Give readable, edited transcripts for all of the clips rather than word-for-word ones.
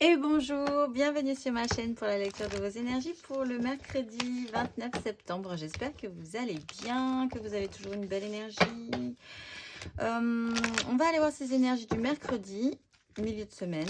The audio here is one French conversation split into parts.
Et bonjour, bienvenue sur ma chaîne pour la lecture de vos énergies pour le mercredi 29 septembre. J'espère que vous allez bien, que vous avez toujours une belle énergie. On va aller voir ces énergies du mercredi, milieu de semaine.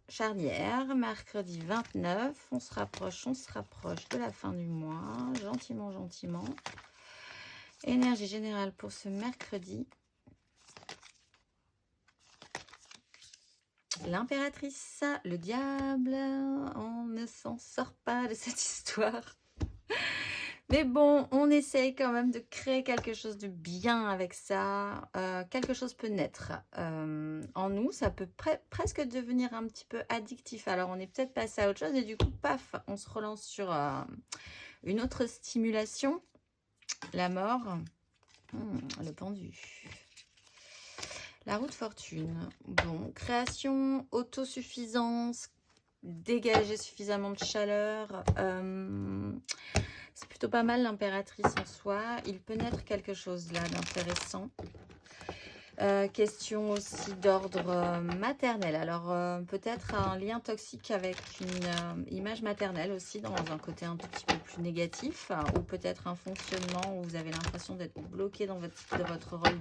Charnière, mercredi 29, on se rapproche de la fin du mois, gentiment, gentiment. Énergie générale pour ce mercredi. L'impératrice, le diable, on ne s'en sort pas de cette histoire. Mais bon, on essaye quand même de créer quelque chose de bien avec ça. Quelque chose peut naître en nous. Ça peut presque devenir un petit peu addictif. Alors, on est peut-être passé à autre chose et du coup, paf, on se relance sur une autre stimulation. La mort, le pendu. La roue de fortune. Bon, création, autosuffisance, dégager suffisamment de chaleur. C'est plutôt pas mal l'impératrice en soi. Il peut naître quelque chose là d'intéressant. Question aussi d'ordre maternel. Alors peut-être un lien toxique avec une image maternelle aussi dans un côté un tout petit peu plus négatif. Ou peut-être un fonctionnement où vous avez l'impression d'être bloqué dans votre rôle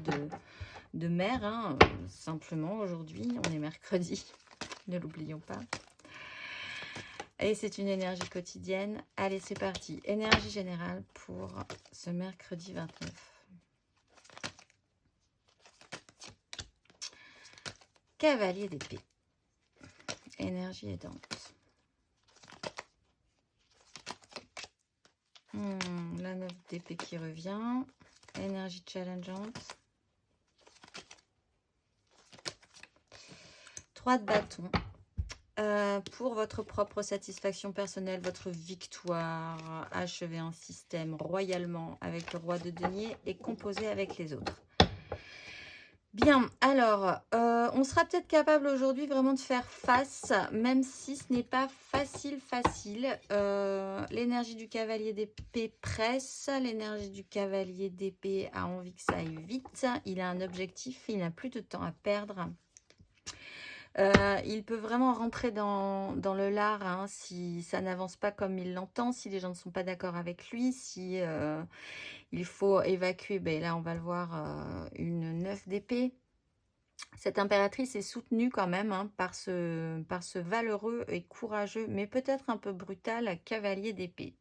de mère. Hein. Simplement aujourd'hui, on est mercredi. Ne l'oublions pas. Et c'est une énergie quotidienne. Allez, c'est parti. Énergie générale pour ce mercredi 29. Cavalier d'épée. Énergie aidante. La 9 d'épée qui revient. Énergie challengeante. 3 de bâton. Pour votre propre satisfaction personnelle, votre victoire, achever un système royalement avec le roi de denier et composer avec les autres. Bien, alors, on sera peut-être capable aujourd'hui vraiment de faire face, même si ce n'est pas facile. L'énergie du cavalier d'épée presse, l'énergie du cavalier d'épée a envie que ça aille vite, il a un objectif, il n'a plus de temps à perdre. Il peut vraiment rentrer dans le lard hein, si ça n'avance pas comme il l'entend, si les gens ne sont pas d'accord avec lui, si il faut évacuer, ben là on va le voir, une 9 d'épée. Cette impératrice est soutenue quand même hein, par ce valeureux et courageux, mais peut-être un peu brutal cavalier d'épée.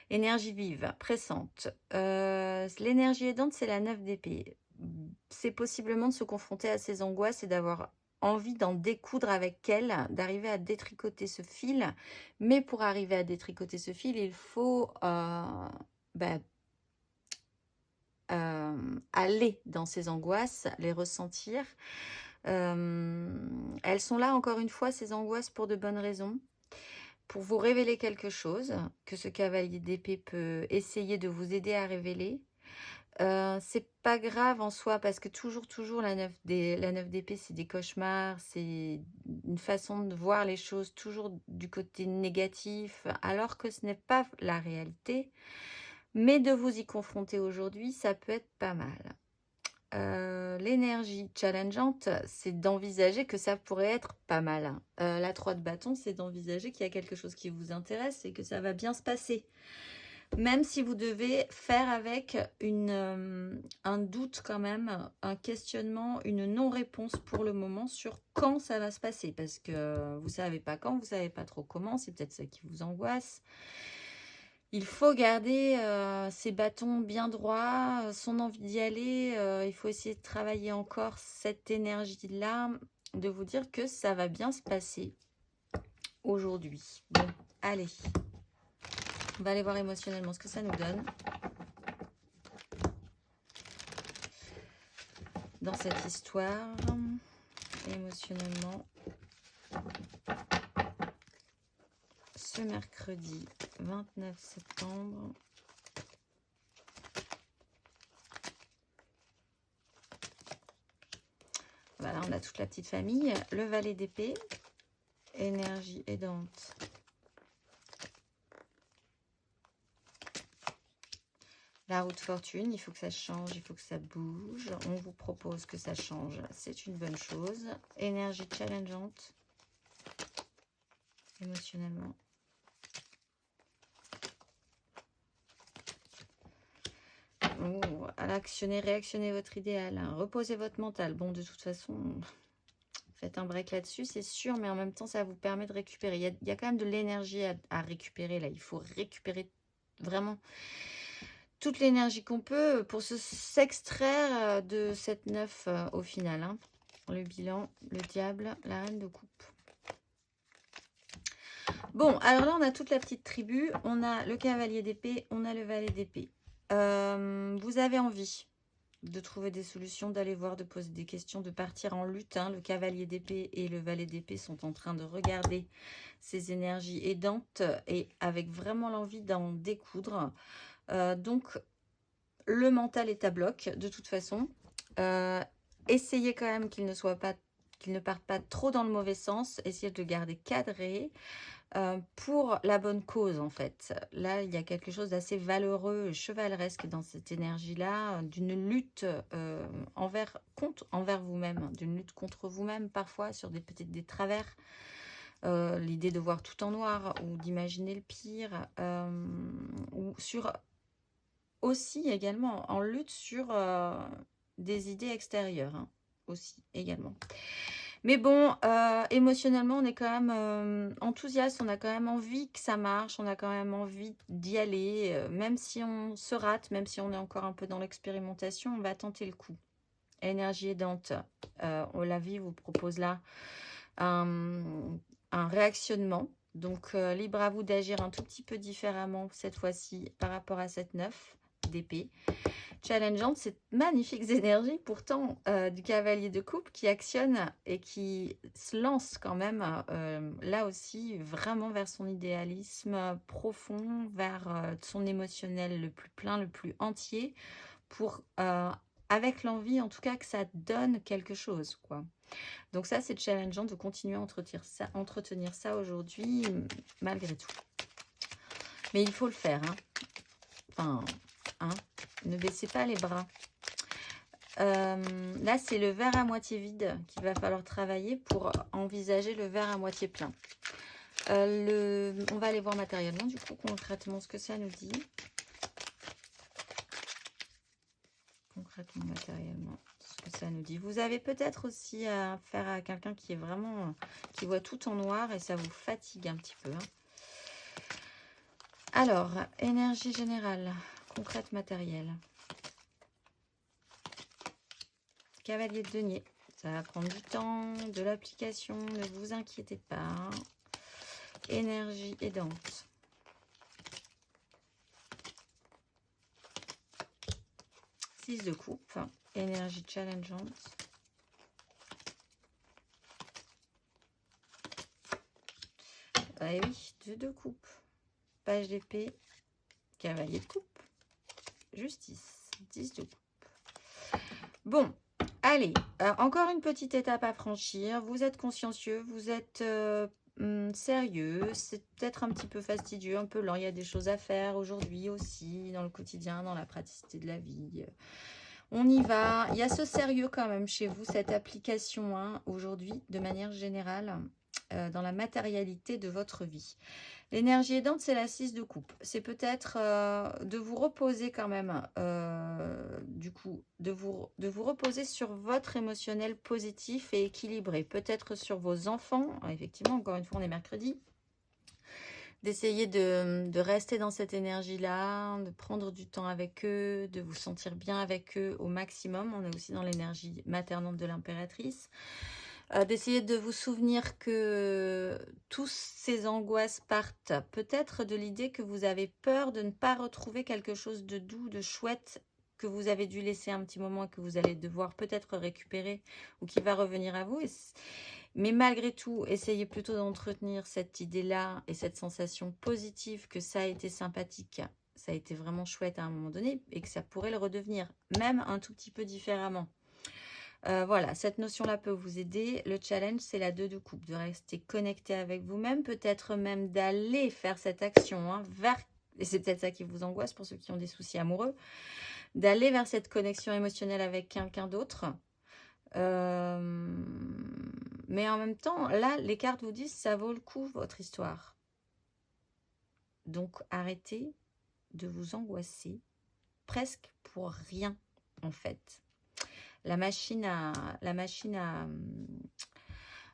Énergie vive, pressante. L'énergie aidante, c'est la 9 d'épée. C'est possiblement de se confronter à ses angoisses et d'avoir envie d'en découdre avec elle, d'arriver à détricoter ce fil. Mais pour arriver à détricoter ce fil, il faut aller dans ses angoisses, les ressentir. Elles sont là, encore une fois, ces angoisses, pour de bonnes raisons. Pour vous révéler quelque chose que ce cavalier d'épée peut essayer de vous aider à révéler. C'est pas grave en soi parce que toujours la 9 d'épée c'est des cauchemars, c'est une façon de voir les choses toujours du côté négatif alors que ce n'est pas la réalité. Mais de vous y confronter aujourd'hui, ça peut être pas mal. L'énergie challengeante, c'est d'envisager que ça pourrait être pas mal. La 3 de bâton, c'est d'envisager qu'il y a quelque chose qui vous intéresse et que ça va bien se passer. Même si vous devez faire avec un doute quand même, un questionnement, une non-réponse pour le moment sur quand ça va se passer. Parce que vous ne savez pas quand, vous ne savez pas trop comment, c'est peut-être ça qui vous angoisse. Il faut garder ses bâtons bien droits, son envie d'y aller. Il faut essayer de travailler encore cette énergie-là, de vous dire que ça va bien se passer aujourd'hui. Bon, allez. On va aller voir émotionnellement ce que ça nous donne. Dans cette histoire, émotionnellement, ce mercredi 29 septembre. Voilà, on a toute la petite famille. Le valet d'épée, énergie aidante. La roue de fortune, il faut que ça change, il faut que ça bouge. On vous propose que ça change, c'est une bonne chose. Énergie challengeante, émotionnellement. Oh, actionnez, réactionnez votre idéal, hein. Reposez votre mental. Bon, de toute façon, faites un break là-dessus, c'est sûr, mais en même temps, ça vous permet de récupérer. Il y a quand même de l'énergie à récupérer, là. Il faut récupérer vraiment toute l'énergie qu'on peut pour s'extraire de cette 9 au final, hein. Le bilan, le diable, la reine de coupe. Bon, alors là, on a toute la petite tribu. On a le cavalier d'épée, on a le valet d'épée. Vous avez envie de trouver des solutions, d'aller voir, de poser des questions, de partir en lutte, hein. Le cavalier d'épée et le valet d'épée sont en train de regarder ces énergies aidantes et avec vraiment l'envie d'en découdre. Donc, le mental est à bloc de toute façon. Essayez quand même qu'il ne parte pas trop dans le mauvais sens. Essayez de le garder cadré pour la bonne cause en fait. Là, il y a quelque chose d'assez valeureux, chevaleresque dans cette énergie-là, d'une lutte envers vous-même, d'une lutte contre vous-même parfois sur des travers. L'idée de voir tout en noir ou d'imaginer le pire, ou sur aussi également en lutte sur des idées extérieures, hein, aussi également. Mais bon, émotionnellement, on est quand même enthousiaste, on a quand même envie que ça marche, on a quand même envie d'y aller, même si on se rate, même si on est encore un peu dans l'expérimentation, on va tenter le coup. Énergie aidante, la vie vous propose là un réactionnement. Donc, libre à vous d'agir un tout petit peu différemment cette fois-ci par rapport à cette 9 d'épée. Challengeante, c'est magnifiques énergies pourtant du cavalier de coupe qui actionne et qui se lance quand même là aussi vraiment vers son idéalisme profond, vers son émotionnel le plus plein, le plus entier pour avec l'envie en tout cas que ça donne quelque chose, quoi. Donc ça, c'est challengeant de continuer à entretenir ça aujourd'hui, malgré tout. Mais il faut le faire, hein. Enfin, hein, ne baissez pas les bras. Là, c'est le verre à moitié vide qu'il va falloir travailler pour envisager le verre à moitié plein. On va aller voir matériellement, du coup, concrètement, ce que ça nous dit. Concrètement, matériellement, ce que ça nous dit. Vous avez peut-être aussi affaire à quelqu'un qui est vraiment, qui voit tout en noir et ça vous fatigue un petit peu, hein. Alors, énergie générale, concrète, matérielle. Cavalier de denier, ça va prendre du temps, de l'application, ne vous inquiétez pas. Énergie aidante. Six de coupe, énergie challengeante. Ah oui, 2 de coupe. Page d'épée, cavalier de coupe, justice, 10 de coupe. Bon, allez, encore une petite étape à franchir. Vous êtes consciencieux, vous êtes sérieux, c'est peut-être un petit peu fastidieux, un peu lent. Il y a des choses à faire aujourd'hui aussi, dans le quotidien, dans la praticité de la vie. On y va. Il y a ce sérieux quand même chez vous, cette application, hein, aujourd'hui, de manière générale, dans la matérialité de votre vie. L'énergie aidante, c'est la 6 de coupe. C'est peut-être de vous reposer quand même, du coup, de vous reposer sur votre émotionnel positif et équilibré. Peut-être sur vos enfants. Effectivement, encore une fois, on est mercredi. D'essayer de rester dans cette énergie-là, de prendre du temps avec eux, de vous sentir bien avec eux au maximum. On est aussi dans l'énergie maternante de l'impératrice. D'essayer de vous souvenir que tous ces angoisses partent peut-être de l'idée que vous avez peur de ne pas retrouver quelque chose de doux, de chouette, que vous avez dû laisser un petit moment et que vous allez devoir peut-être récupérer ou qui va revenir à vous. Mais malgré tout, essayez plutôt d'entretenir cette idée-là et cette sensation positive que ça a été sympathique, ça a été vraiment chouette à un moment donné et que ça pourrait le redevenir, même un tout petit peu différemment. Voilà, cette notion-là peut vous aider. Le challenge, c'est la 2 de coupe, de rester connecté avec vous-même, peut-être même d'aller faire cette action, hein, et c'est peut-être ça qui vous angoisse pour ceux qui ont des soucis amoureux, d'aller vers cette connexion émotionnelle avec quelqu'un d'autre. Mais en même temps, là, les cartes vous disent ça vaut le coup, votre histoire. Donc, arrêtez de vous angoisser presque pour rien, en fait. La machine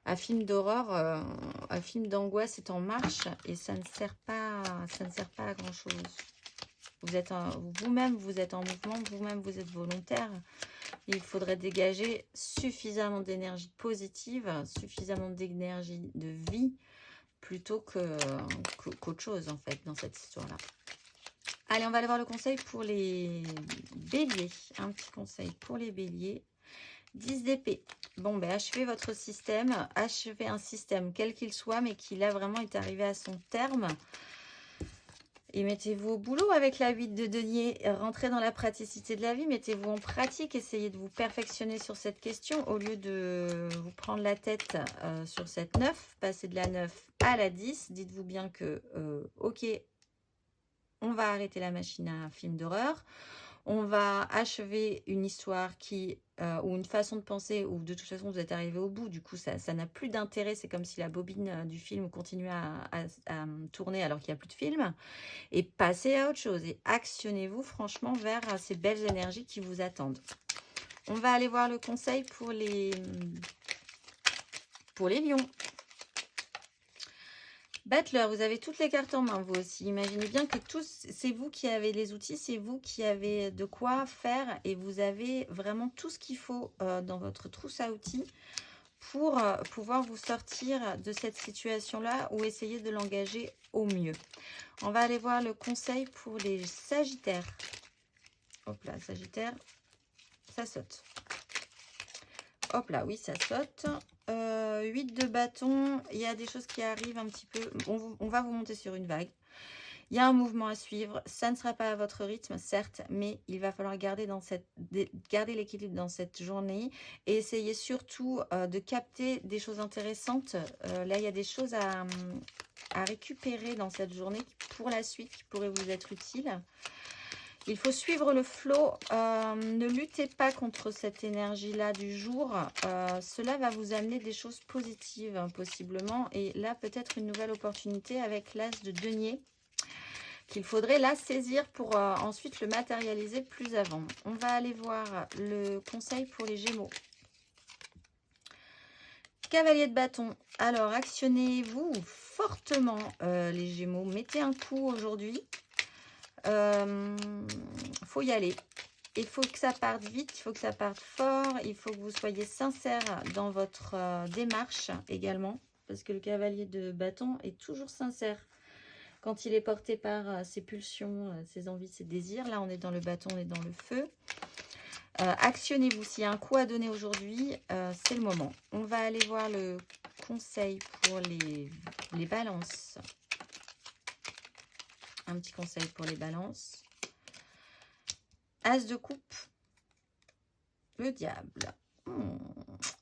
à film d'horreur, un film d'angoisse est en marche et ça ne sert pas à grand chose. Vous-même, vous êtes en mouvement, vous-même, vous êtes volontaire. Il faudrait dégager suffisamment d'énergie positive, suffisamment d'énergie de vie, plutôt qu'autre chose, en fait, dans cette histoire-là. Allez, on va aller voir le conseil pour les béliers. Un petit conseil pour les béliers. 10 d'épée. Bon, ben, achevez votre système. Achevez un système, quel qu'il soit, mais qui, là, vraiment est arrivé à son terme. Et mettez-vous au boulot avec la 8 de denier. Rentrez dans la praticité de la vie. Mettez-vous en pratique. Essayez de vous perfectionner sur cette question au lieu de vous prendre la tête sur cette 9. Passez de la 9 à la 10. Dites-vous bien que, ok, on va arrêter la machine à film d'horreur. On va achever une histoire qui, ou une façon de penser, où de toute façon vous êtes arrivé au bout, du coup ça n'a plus d'intérêt, c'est comme si la bobine du film continuait à tourner alors qu'il n'y a plus de film, et passez à autre chose, et actionnez-vous franchement vers ces belles énergies qui vous attendent. On va aller voir le conseil pour les lions. Battler, vous avez toutes les cartes en main, vous aussi. Imaginez bien que c'est vous qui avez les outils, c'est vous qui avez de quoi faire et vous avez vraiment tout ce qu'il faut dans votre trousse à outils pour pouvoir vous sortir de cette situation-là ou essayer de l'engager au mieux. On va aller voir le conseil pour les sagittaires. Hop là, sagittaire, ça saute. Hop là, oui, ça saute. 8 de bâton, il y a des choses qui arrivent un petit peu. On va vous monter sur une vague. Il y a un mouvement à suivre. Ça ne sera pas à votre rythme, certes, mais il va falloir garder l'équilibre dans cette journée et essayer surtout de capter des choses intéressantes. Là, il y a des choses à récupérer dans cette journée pour la suite qui pourraient vous être utiles. Il faut suivre le flot, ne luttez pas contre cette énergie-là du jour. Cela va vous amener des choses positives, possiblement. Et là, peut-être une nouvelle opportunité avec l'as de denier qu'il faudrait là saisir pour ensuite le matérialiser plus avant. On va aller voir le conseil pour les Gémeaux. Cavalier de bâton. Alors, actionnez-vous fortement, les Gémeaux. Mettez un coup aujourd'hui. Faut y aller. Il faut que ça parte vite, il faut que ça parte fort, il faut que vous soyez sincère dans votre démarche également, parce que le cavalier de bâton est toujours sincère quand il est porté par ses pulsions, ses envies, ses désirs. Là, on est dans le bâton, on est dans le feu. Actionnez-vous. S'il y a un coup à donner aujourd'hui, c'est le moment. On va aller voir le conseil pour les balances. Un petit conseil pour les balances. As de coupe. Le diable.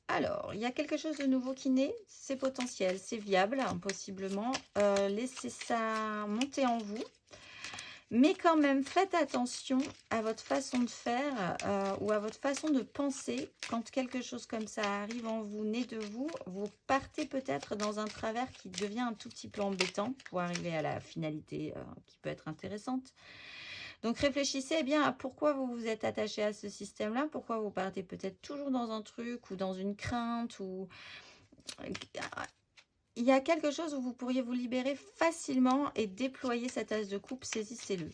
Alors, il y a quelque chose de nouveau qui naît. C'est potentiel, c'est viable, hein, possiblement. Laissez ça monter en vous. Mais quand même, faites attention à votre façon de faire ou à votre façon de penser. Quand quelque chose comme ça arrive en vous, naît de vous, vous partez peut-être dans un travers qui devient un tout petit peu embêtant pour arriver à la finalité qui peut être intéressante. Donc, réfléchissez bien à pourquoi vous vous êtes attaché à ce système-là, pourquoi vous partez peut-être toujours dans un truc ou dans une crainte ou... Il y a quelque chose où vous pourriez vous libérer facilement et déployer cet as de coupe, saisissez-le.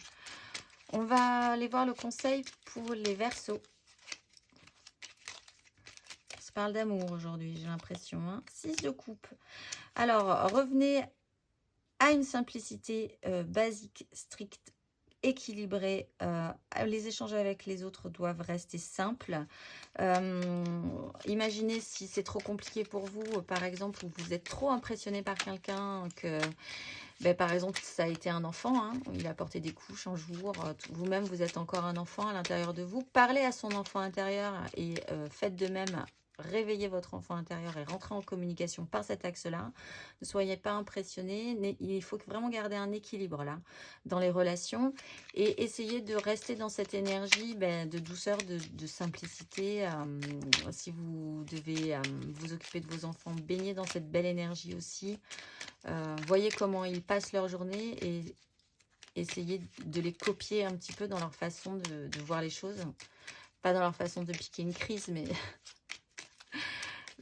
On va aller voir le conseil pour les Verseaux. Ça parle d'amour aujourd'hui, j'ai l'impression. Hein. 6 de coupe. Alors, revenez à une simplicité basique, stricte, équilibrée. Les échanges avec les autres doivent rester simples. Imaginez si c'est trop compliqué pour vous, par exemple, ou vous êtes trop impressionné par quelqu'un, que par exemple ça a été un enfant, hein, il a porté des couches un jour, vous-même vous êtes encore un enfant à l'intérieur de vous. Parlez à son enfant intérieur et faites de même réveiller votre enfant intérieur et rentrer en communication par cet axe-là. Ne soyez pas impressionnés. Il faut vraiment garder un équilibre là dans les relations et essayer de rester dans cette énergie de douceur, de simplicité. Si vous devez vous occuper de vos enfants, baignez dans cette belle énergie aussi. Voyez comment ils passent leur journée et essayez de les copier un petit peu dans leur façon de voir les choses. Pas dans leur façon de piquer une crise, mais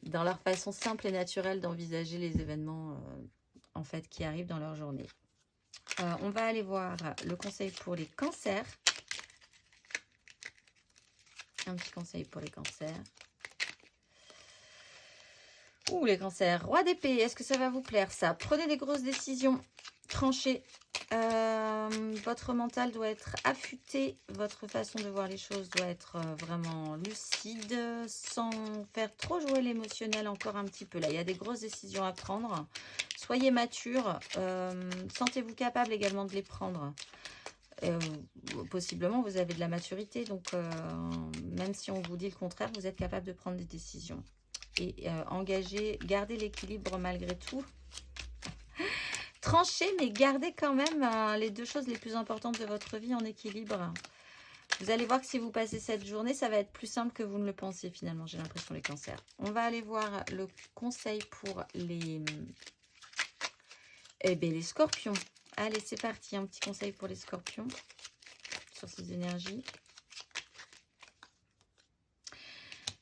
dans leur façon simple et naturelle d'envisager les événements en fait qui arrivent dans leur journée. On va aller voir le conseil pour les cancers. Un petit conseil pour les cancers. Ouh, les cancers. Roi d'épée, est-ce que ça va vous plaire ça? Prenez des grosses décisions, tranchez. Votre mental doit être affûté, votre façon de voir les choses doit être vraiment lucide, sans faire trop jouer l'émotionnel encore un petit peu. Là, il y a des grosses décisions à prendre. Soyez mature, sentez-vous capable également de les prendre. Possiblement, vous avez de la maturité, donc même si on vous dit le contraire, vous êtes capable de prendre des décisions. Et engagez, gardez l'équilibre malgré tout. Tranchez, mais gardez quand même les deux choses les plus importantes de votre vie en équilibre. Vous allez voir que si vous passez cette journée, ça va être plus simple que vous ne le pensez finalement, j'ai l'impression, les cancers. On va aller voir le conseil pour les scorpions. Allez, c'est parti, un petit conseil pour les scorpions sur ces énergies.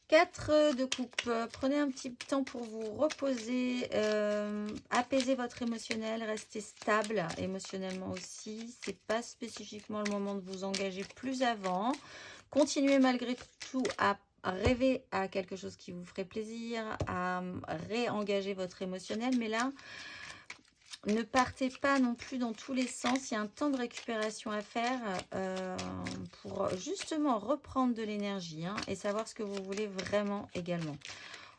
4 de coupe. Prenez un petit temps pour vous reposer, apaiser votre émotionnel, restez stable émotionnellement aussi. C'est pas spécifiquement le moment de vous engager plus avant. Continuez malgré tout à rêver à quelque chose qui vous ferait plaisir, à réengager votre émotionnel. Mais là, ne partez pas non plus dans tous les sens. Il y a un temps de récupération à faire pour justement reprendre de l'énergie et savoir ce que vous voulez vraiment également.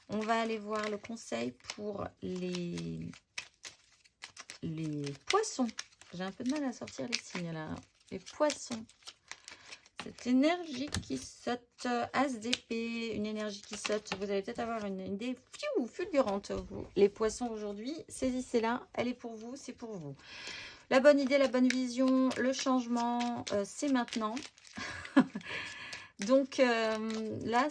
On va aller voir le conseil pour les poissons. J'ai un peu de mal à sortir les signes là. Les poissons. Cette énergie qui saute, As d'épée, une énergie qui saute. Vous allez peut-être avoir une idée fulgurante, vous. Les poissons aujourd'hui, saisissez-la, elle est pour vous, c'est pour vous. La bonne idée, la bonne vision, le changement, c'est maintenant. Donc là,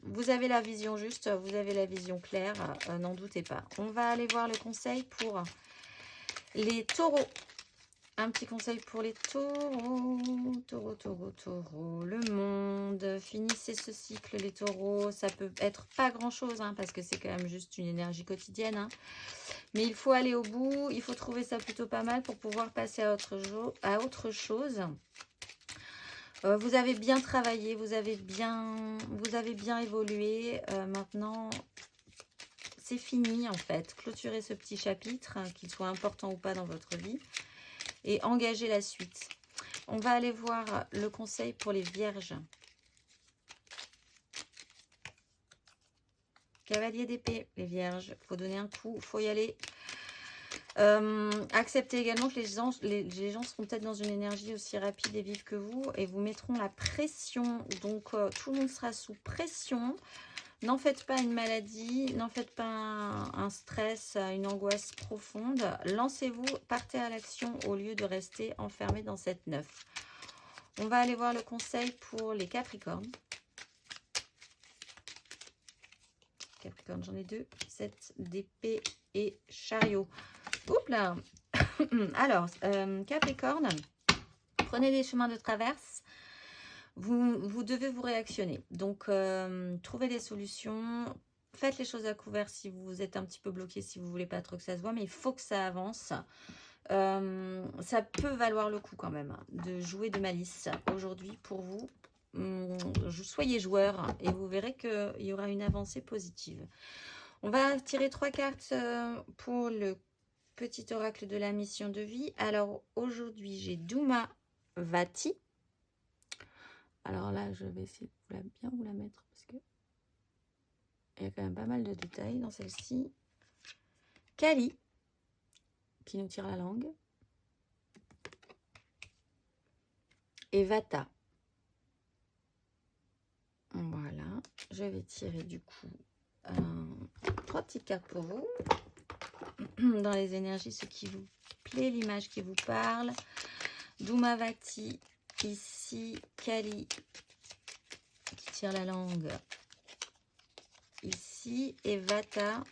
vous avez la vision juste, vous avez la vision claire, n'en doutez pas. On va aller voir le conseil pour les taureaux. Un petit conseil pour les taureaux, taureaux, le monde. Finissez ce cycle, les taureaux. Ça peut être pas grand-chose, parce que c'est quand même juste une énergie quotidienne. Mais il faut aller au bout, il faut trouver ça plutôt pas mal pour pouvoir passer à autre chose. Vous avez bien travaillé, vous avez bien évolué. Maintenant, c'est fini en fait. Clôturez ce petit chapitre, qu'il soit important ou pas dans votre vie. Et engager la suite. On va aller voir le conseil pour les vierges. Cavalier d'épée, les vierges. Il faut donner un coup, il faut y aller. Acceptez également que les gens seront peut-être dans une énergie aussi rapide et vive que vous et vous mettront la pression. Donc, tout le monde sera sous pression. N'en faites pas une maladie, n'en faites pas un stress, une angoisse profonde. Lancez-vous, partez à l'action au lieu de rester enfermé dans cette 9. On va aller voir le conseil pour les capricornes. Capricorne, j'en ai 2. 7 d'épée et chariot. Oups là. Alors, Capricorne, prenez des chemins de traverse. Vous devez vous réactionner. Donc, trouvez des solutions. Faites les choses à couvert si vous êtes un petit peu bloqué, si vous ne voulez pas trop que ça se voit. Mais il faut que ça avance. Ça peut valoir le coup quand même de jouer de malice aujourd'hui pour vous. Soyez joueur et vous verrez qu'il y aura une avancée positive. On va tirer 3 cartes pour le petit oracle de la mission de vie. Alors, aujourd'hui, j'ai Douma Vati. Alors là, je vais essayer de bien vous la mettre parce que il y a quand même pas mal de détails dans celle-ci. Kali, qui nous tire la langue. Et Vata. Voilà. Je vais tirer du coup 3 petites cartes pour vous. Dans les énergies, ce qui vous plaît, l'image qui vous parle. Dhumavati, ici, Kali, qui tire la langue, ici, et Vata.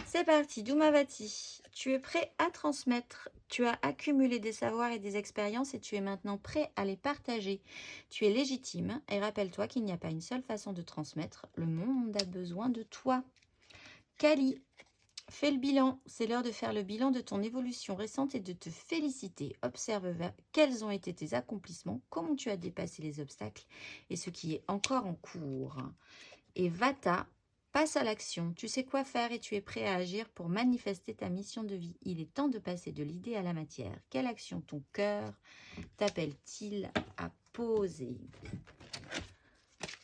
C'est parti, Dhumavati, tu es prêt à transmettre. Tu as accumulé des savoirs et des expériences et tu es maintenant prêt à les partager. Tu es légitime et rappelle-toi qu'il n'y a pas une seule façon de transmettre. Le monde a besoin de toi. Kali, fais le bilan. C'est l'heure de faire le bilan de ton évolution récente et de te féliciter. Observe quels ont été tes accomplissements, comment tu as dépassé les obstacles et ce qui est encore en cours. Et Vata, passe à l'action. Tu sais quoi faire et tu es prêt à agir pour manifester ta mission de vie. Il est temps de passer de l'idée à la matière. Quelle action ton cœur t'appelle-t-il à poser?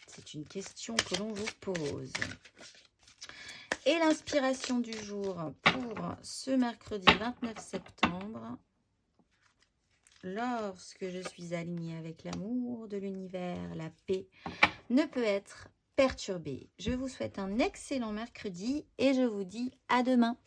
C'est une question que l'on vous pose. Et l'inspiration du jour pour ce mercredi 29 septembre. Lorsque je suis alignée avec l'amour de l'univers, la paix ne peut être perturbée. Je vous souhaite un excellent mercredi et je vous dis à demain.